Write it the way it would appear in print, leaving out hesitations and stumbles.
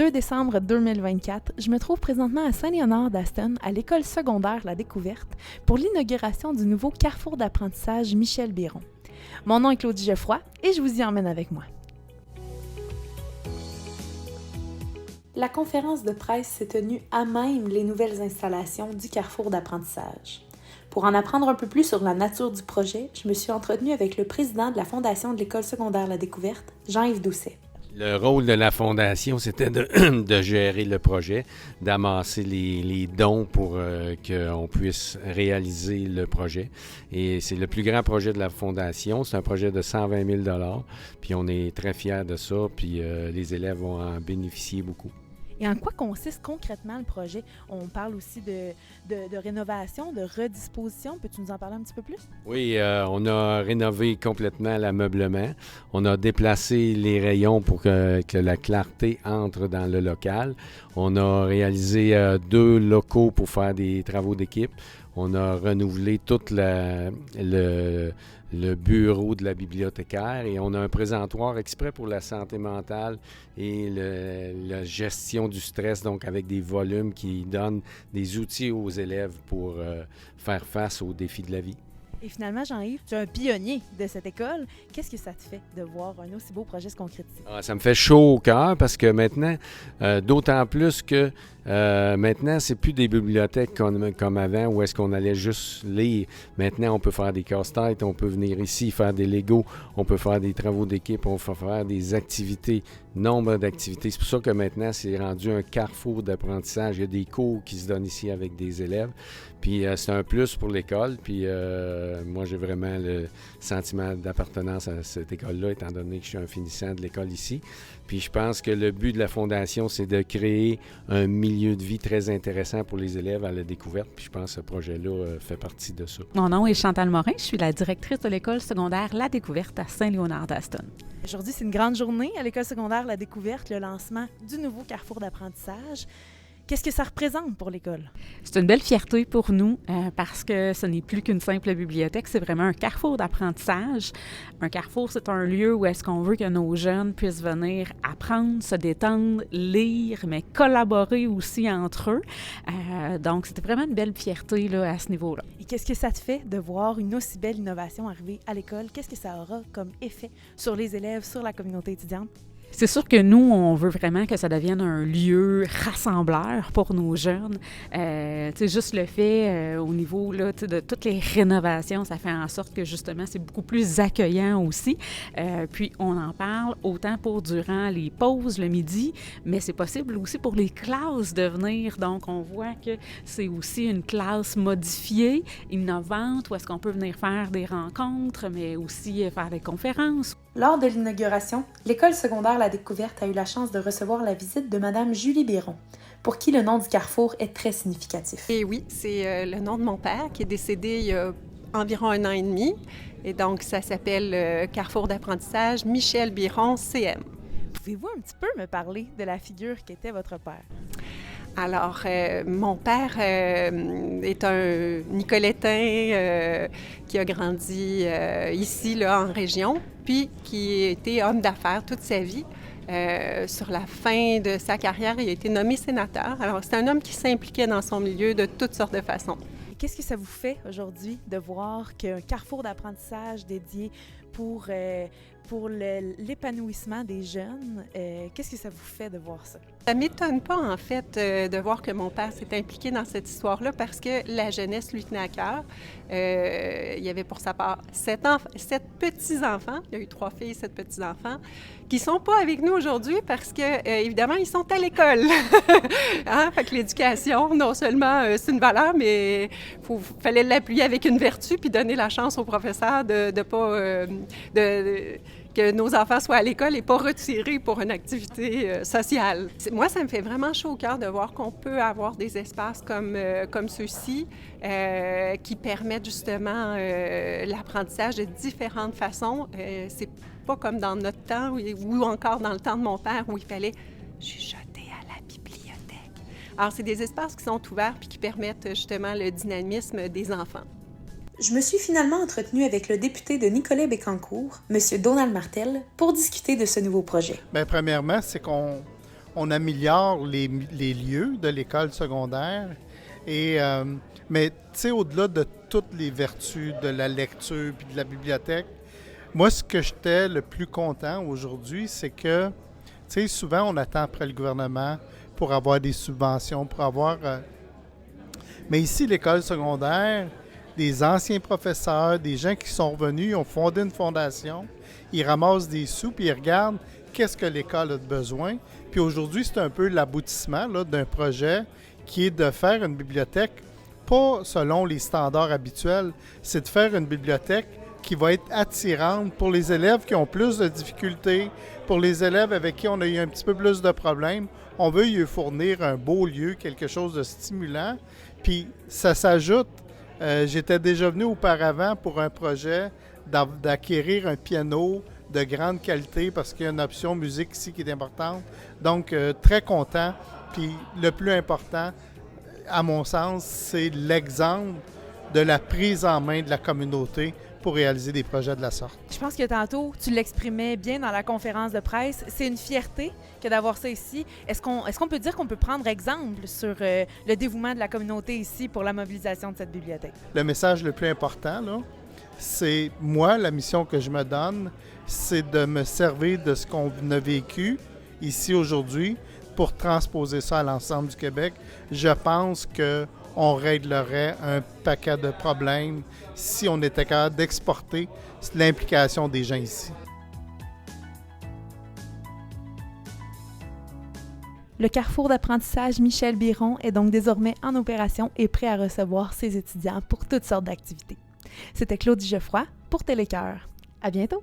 2 décembre 2024, je me trouve présentement à Saint-Léonard-d'Aston, à l'école secondaire La Découverte, pour l'inauguration du nouveau carrefour d'apprentissage Michel Biron. Mon nom est Claudie Geoffroy et je vous y emmène avec moi. La conférence de presse s'est tenue à même les nouvelles installations du carrefour d'apprentissage. Pour en apprendre un peu plus sur la nature du projet, je me suis entretenue avec le président de la Fondation de l'école secondaire La Découverte, Jean-Yves Doucet. Le rôle de la Fondation, c'était de gérer le projet, d'amasser les dons pour qu'on puisse réaliser le projet. Et c'est le plus grand projet de la Fondation. C'est un projet de 120 000 $. Puis on est très fiers de ça. Puis les élèves vont en bénéficier beaucoup. Et en quoi consiste concrètement le projet? On parle aussi de rénovation, de redisposition. Peux-tu nous en parler un petit peu plus? Oui, on a rénové complètement l'ameublement. On a déplacé les rayons pour que la clarté entre dans le local. On a réalisé 2 locaux pour faire des travaux d'équipe. On a renouvelé tout le bureau de la bibliothécaire et on a un présentoir exprès pour la santé mentale et la gestion du stress, donc avec des volumes qui donnent des outils aux élèves pour faire face aux défis de la vie. Et finalement, Jean-Yves, tu es un pionnier de cette école. Qu'est-ce que ça te fait de voir un aussi beau projet se concrétiser? Ça me fait chaud au cœur parce que maintenant, d'autant plus que maintenant, c'est plus des bibliothèques comme avant où est-ce qu'on allait juste lire. Maintenant, on peut faire des casse-têtes, on peut venir ici faire des Legos, on peut faire des travaux d'équipe, on peut faire des activités, nombre d'activités. C'est pour ça que maintenant, c'est rendu un carrefour d'apprentissage. Il y a des cours qui se donnent ici avec des élèves. Puis c'est un plus pour l'école. Puis moi, j'ai vraiment le sentiment d'appartenance à cette école-là, étant donné que je suis un finissant de l'école ici. Puis je pense que le but de la Fondation, c'est de créer un milieu de vie très intéressant pour les élèves à la découverte. Puis je pense que ce projet-là fait partie de ça. Mon nom est Chantal Morin, je suis la directrice de l'école secondaire La Découverte à Saint-Léonard-d'Aston. Aujourd'hui, c'est une grande journée à l'école secondaire La Découverte, le lancement du nouveau carrefour d'apprentissage. Qu'est-ce que ça représente pour l'école? C'est une belle fierté pour nous parce que ce n'est plus qu'une simple bibliothèque, c'est vraiment un carrefour d'apprentissage. Un carrefour, c'est un lieu où est-ce qu'on veut que nos jeunes puissent venir apprendre, se détendre, lire, mais collaborer aussi entre eux. Donc, c'était vraiment une belle fierté là, à ce niveau-là. Et qu'est-ce que ça te fait de voir une aussi belle innovation arriver à l'école? Qu'est-ce que ça aura comme effet sur les élèves, sur la communauté étudiante? C'est sûr que nous, on veut vraiment que ça devienne un lieu rassembleur pour nos jeunes. Juste le fait, au niveau là, de toutes les rénovations, ça fait en sorte que justement, c'est beaucoup plus accueillant aussi. Puis, on en parle autant pour durant les pauses, le midi, mais c'est possible aussi pour les classes de venir. Donc, on voit que c'est aussi une classe modifiée, innovante, où est-ce qu'on peut venir faire des rencontres, mais aussi faire des conférences. Lors de l'inauguration, l'école secondaire La Découverte a eu la chance de recevoir la visite de Madame Julie Biron, pour qui le nom du carrefour est très significatif. Et oui, c'est le nom de mon père qui est décédé il y a environ 1 an et demi. Et donc, ça s'appelle Carrefour d'apprentissage Michel Biron, CM. Pouvez-vous un petit peu me parler de la figure qu'était votre père? Alors, mon père est un Nicolettin qui a grandi ici, là, en région, puis qui a été homme d'affaires toute sa vie. Sur la fin de sa carrière, il a été nommé sénateur. Alors, c'est un homme qui s'impliquait dans son milieu de toutes sortes de façons. Et qu'est-ce que ça vous fait aujourd'hui de voir qu'un carrefour d'apprentissage dédié pour l'épanouissement des jeunes, qu'est-ce que ça vous fait de voir ça? Ça ne m'étonne pas, en fait, de voir que mon père s'est impliqué dans cette histoire-là parce que la jeunesse lui tenait à cœur. Il y avait pour sa part 7 petits-enfants. Il y a eu 3 filles, 7 petits-enfants qui ne sont pas avec nous aujourd'hui parce que, évidemment, ils sont à l'école. Fait que l'éducation, non seulement c'est une valeur, mais il fallait l'appuyer avec une vertu puis donner la chance aux professeurs que nos enfants soient à l'école et pas retirés pour une activité sociale. Moi, ça me fait vraiment chaud au cœur de voir qu'on peut avoir des espaces comme ceux-ci qui permettent justement l'apprentissage de différentes façons. C'est pas comme dans notre temps ou encore dans le temps de mon père où il fallait chuchoter à la bibliothèque. Alors, c'est des espaces qui sont ouverts puis qui permettent justement le dynamisme des enfants. Je me suis finalement entretenue avec le député de Nicolet-Bécancour, M. Donald Martel, pour discuter de ce nouveau projet. Bien, premièrement, c'est qu'on on améliore les lieux de l'école secondaire. Mais tu sais, au-delà de toutes les vertus de la lecture puis de la bibliothèque, moi, ce que j'étais le plus content aujourd'hui, c'est que, tu sais, souvent, on attend après le gouvernement pour avoir des subventions, pour avoir... Mais ici, l'école secondaire, des anciens professeurs, des gens qui sont revenus, ils ont fondé une fondation, ils ramassent des sous, puis ils regardent qu'est-ce que l'école a de besoin. Puis aujourd'hui, c'est un peu l'aboutissement là, d'un projet qui est de faire une bibliothèque, pas selon les standards habituels, c'est de faire une bibliothèque qui va être attirante pour les élèves qui ont plus de difficultés, pour les élèves avec qui on a eu un petit peu plus de problèmes. On veut lui fournir un beau lieu, quelque chose de stimulant. Puis ça s'ajoute, j'étais déjà venu auparavant pour un projet d'acquérir un piano de grande qualité parce qu'il y a une option musique ici qui est importante. Donc, très content. Puis le plus important, à mon sens, c'est l'exemple de la prise en main de la communauté pour réaliser des projets de la sorte. Je pense que tantôt, tu l'exprimais bien dans la conférence de presse. C'est une fierté que d'avoir ça ici. Est-ce qu'on peut dire qu'on peut prendre exemple sur le dévouement de la communauté ici pour la mobilisation de cette bibliothèque? Le message le plus important, là, c'est moi, la mission que je me donne, c'est de me servir de ce qu'on a vécu ici aujourd'hui pour transposer ça à l'ensemble du Québec. Je pense qu'on réglerait un paquet de problèmes si on était capable d'exporter l'implication des gens ici. Le carrefour d'apprentissage Michel Biron est donc désormais en opération et prêt à recevoir ses étudiants pour toutes sortes d'activités. C'était Claudie Geoffroy pour Télécœur. À bientôt!